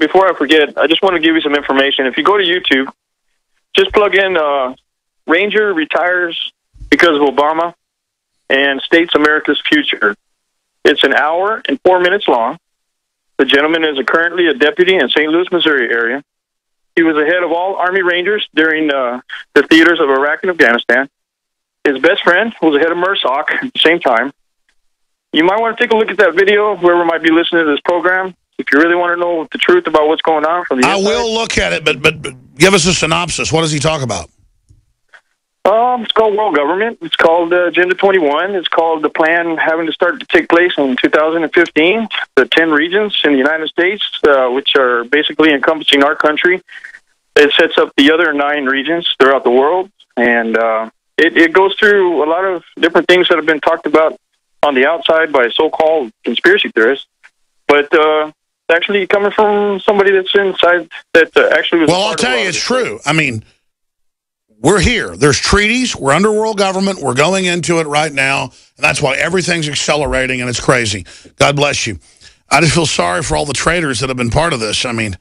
before I forget, I just want to give you some information. If you go to YouTube, just plug in Ranger retires because of Obama and states America's future. It's an hour and 4 minutes long. The gentleman is currently a deputy in St. Louis, Missouri area. He was the head of all Army Rangers during the theaters of Iraq and Afghanistan. His best friend was the head of MRSOC at the same time. You might want to take a look at that video, whoever might be listening to this program, if you really want to know the truth about what's going on from the inside. I will look at it, but give us a synopsis. What does he talk about? It's called World Government. It's called Agenda 21. It's called the plan having to start to take place in 2015. The 10 regions in the United States, which are basically encompassing our country. It sets up the other 9 regions throughout the world. And it goes through a lot of different things that have been talked about on the outside by so-called conspiracy theorists. But actually coming from somebody that's inside that actually was... Well, I'll tell you, it's true. I mean... We're here. There's treaties. We're under world government. We're going into it right now. And that's why everything's accelerating, and it's crazy. God bless you. I just feel sorry for all the traitors that have been part of this. I mean,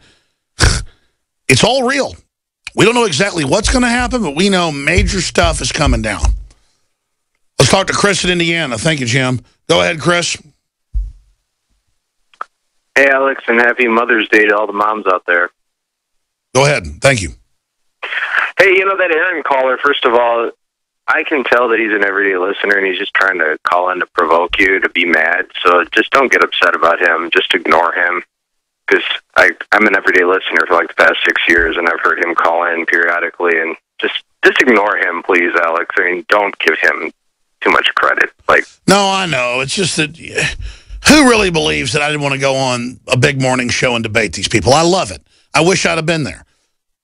it's all real. We don't know exactly what's going to happen, but we know major stuff is coming down. Let's talk to Chris in Indiana. Thank you, Jim. Go ahead, Chris. Hey, Alex, and happy Mother's Day to all the moms out there. Go ahead. Thank you. Hey, you know, that Aaron caller, first of all, I can tell that he's an everyday listener, and he's just trying to call in to provoke you to be mad. So just don't get upset about him. Just ignore him. Because I'm an everyday listener for like the past 6 years, and I've heard him call in periodically. And just ignore him, please, Alex. I mean, don't give him too much credit. No, I know. It's just that who really believes that I didn't want to go on a big morning show and debate these people? I love it. I wish I'd have been there.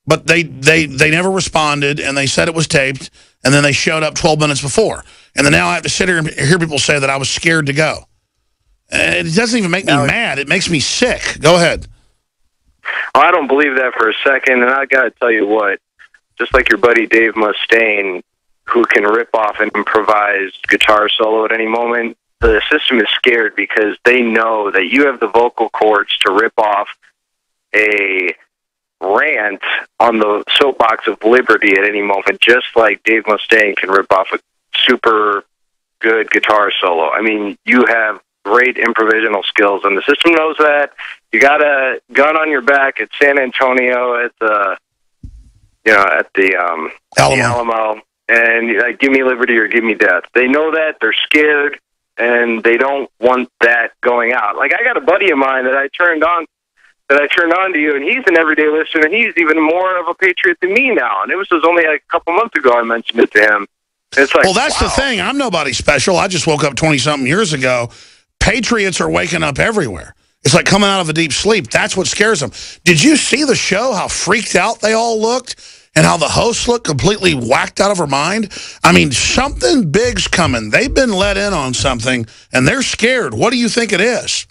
But they never responded, and they said it was taped, and then they showed up 12 minutes before. And then now I have to sit here and hear people say that I was scared to go. It doesn't even make me mad. It makes me sick. Go ahead. Well, I don't believe that for a second, and I got to tell you what, just like your buddy Dave Mustaine, who can rip off an improvised guitar solo at any moment, the system is scared because they know that you have the vocal cords to rip off a rant on the soapbox of liberty at any moment, just like Dave Mustaine can rip off a super good guitar solo. I mean, you have great improvisational skills, and the system knows that. You got a gun on your back at San Antonio at the Alamo, and like, give me liberty or give me death. They know that. They're scared, and they don't want that going out. Like, I got a buddy of mine that I turned on to you, and he's an everyday listener, and he's even more of a patriot than me now. And it was only like a couple months ago I mentioned it to him. It's like, well, that's wow. the thing. I'm nobody special. I just woke up 20-something years ago. Patriots are waking up everywhere. It's like coming out of a deep sleep. That's what scares them. Did you see the show, how freaked out they all looked, and how the host looked completely whacked out of her mind? I mean, something big's coming. They've been let in on something, and they're scared. What do you think it is?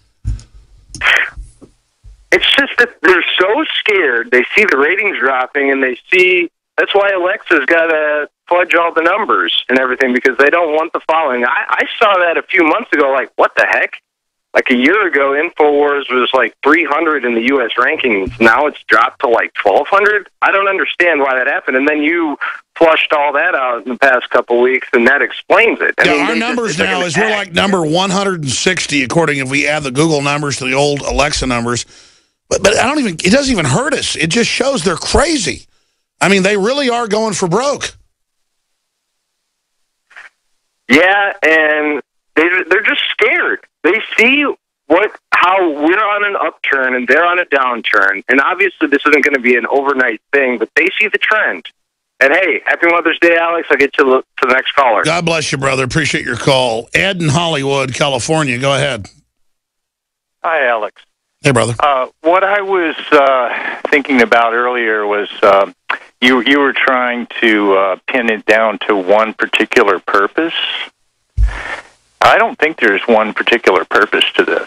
It's just that they're so scared. They see the ratings dropping, and they see... That's why Alexa's got to fudge all the numbers and everything, because they don't want the following. I saw that a few months ago, like, what the heck? Like a year ago, InfoWars was like 300 in the U.S. rankings. Now it's dropped to like 1,200. I don't understand why that happened. And then you flushed all that out in the past couple weeks, and that explains it. I mean, our numbers now is we're like number 160, according if we add the Google numbers to the old Alexa numbers. But it doesn't even hurt us. It just shows they're crazy. I mean, they really are going for broke. Yeah, and they're just scared. They see how we're on an upturn and they're on a downturn. And obviously this isn't going to be an overnight thing, but they see the trend. And hey, happy Mother's Day, Alex. I'll get you to the next caller. God bless you, brother. Appreciate your call. Ed in Hollywood, California. Go ahead. Hi, Alex. Hey, brother. What I was thinking about earlier was you were trying to pin it down to one particular purpose. I don't think there's one particular purpose to this.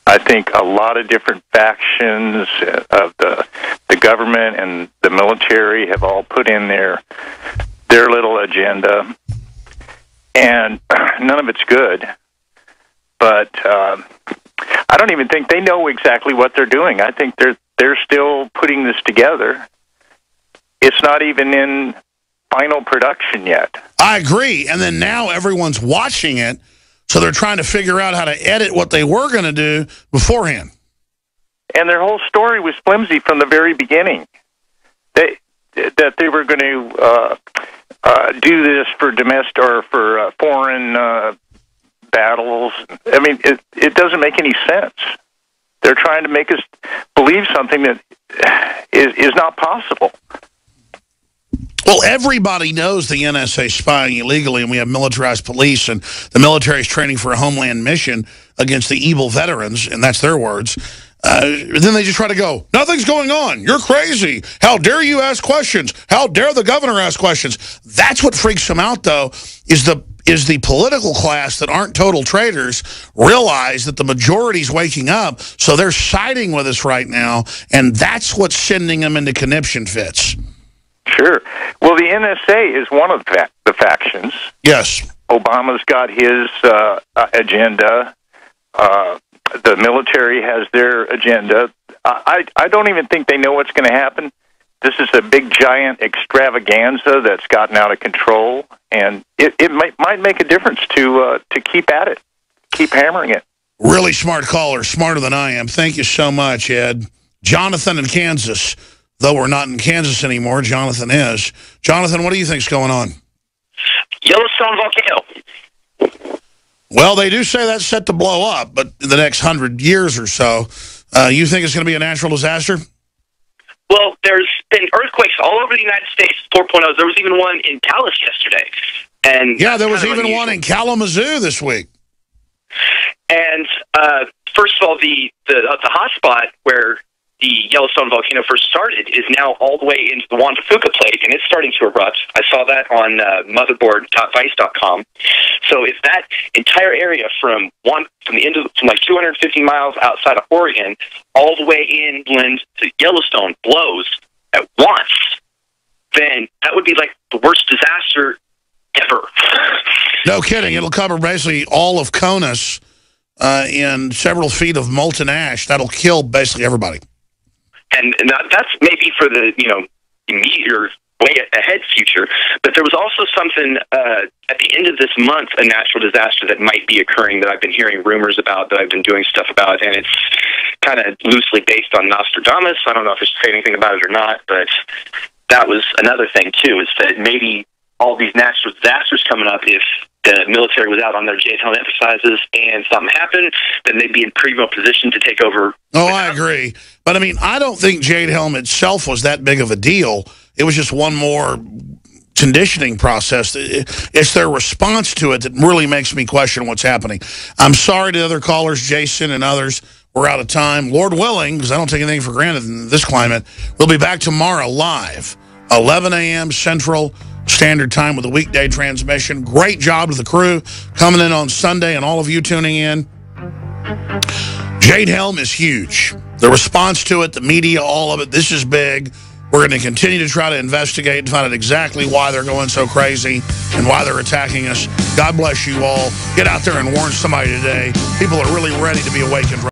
I think a lot of different factions of the government and the military have all put in their little agenda, and none of it's good. But I don't even think they know exactly what they're doing. I think they're still putting this together. It's not even in final production yet. I agree. And then now everyone's watching it, so they're trying to figure out how to edit what they were going to do beforehand. And their whole story was flimsy from the very beginning. That they were going to do this for domestic or for foreign battles. I mean, it doesn't make any sense. They're trying to make us believe something that is not possible. Well, everybody knows the NSA spying illegally, and we have militarized police, and the military is training for a homeland mission against the evil veterans, and that's their words. Then they just try to go, nothing's going on. You're crazy. How dare you ask questions? How dare the governor ask questions? That's what freaks them out, though, is the political class that aren't total traitors realize that the majority's waking up, so they're siding with us right now, and that's what's sending them into conniption fits. Sure. Well, the NSA is one of the factions. Yes. Obama's got his agenda. The military has their agenda. I don't even think they know what's going to happen. This is a big, giant extravaganza that's gotten out of control, and it might make a difference to keep at it, keep hammering it. Really smart caller, smarter than I am. Thank you so much, Ed. Jonathan in Kansas. Though we're not in Kansas anymore, Jonathan is. Jonathan, what do you think's going on? Yellowstone volcano. Well, they do say that's set to blow up, but in the next 100 years or so, you think it's going to be a natural disaster? Well, there's been earthquakes all over the United States, 4.0. There was even one in Dallas yesterday. And yeah, there was even one in Kalamazoo this week. And first of all, the hot spot where the Yellowstone volcano first started is now all the way into the Juan de Fuca plate, and it's starting to erupt. I saw that on motherboard.vice.com. So if that entire area from like 250 miles outside of Oregon all the way inland to Yellowstone blows at once, then that would be like the worst disaster ever. No kidding. It'll cover basically all of Conus in several feet of molten ash. That'll kill basically everybody. And that's maybe for the, immediate or way ahead future. But there was also something at the end of this month, a natural disaster that might be occurring that I've been hearing rumors about, that I've been doing stuff about, and it's kind of loosely based on Nostradamus. I don't know if I should say anything about it or not, but that was another thing, too, is that maybe all these natural disasters coming up, if the military was out on their Jade Helm exercises and something happened, then they'd be in pretty well position to take over. Oh, I agree. But, I mean, I don't think Jade Helm itself was that big of a deal. It was just one more conditioning process. It's their response to it that really makes me question what's happening. I'm sorry to other callers, Jason and others. We're out of time. Lord willing, because I don't take anything for granted in this climate, we'll be back tomorrow live, 11 a.m. Central Standard Time with a weekday transmission. Great job to the crew coming in on Sunday and all of you tuning in. Jade Helm is huge. The response to it, the media, all of it, this is big. We're going to continue to try to investigate and find out exactly why they're going so crazy and why they're attacking us. God bless you all. Get out there and warn somebody today. People are really ready to be awakened.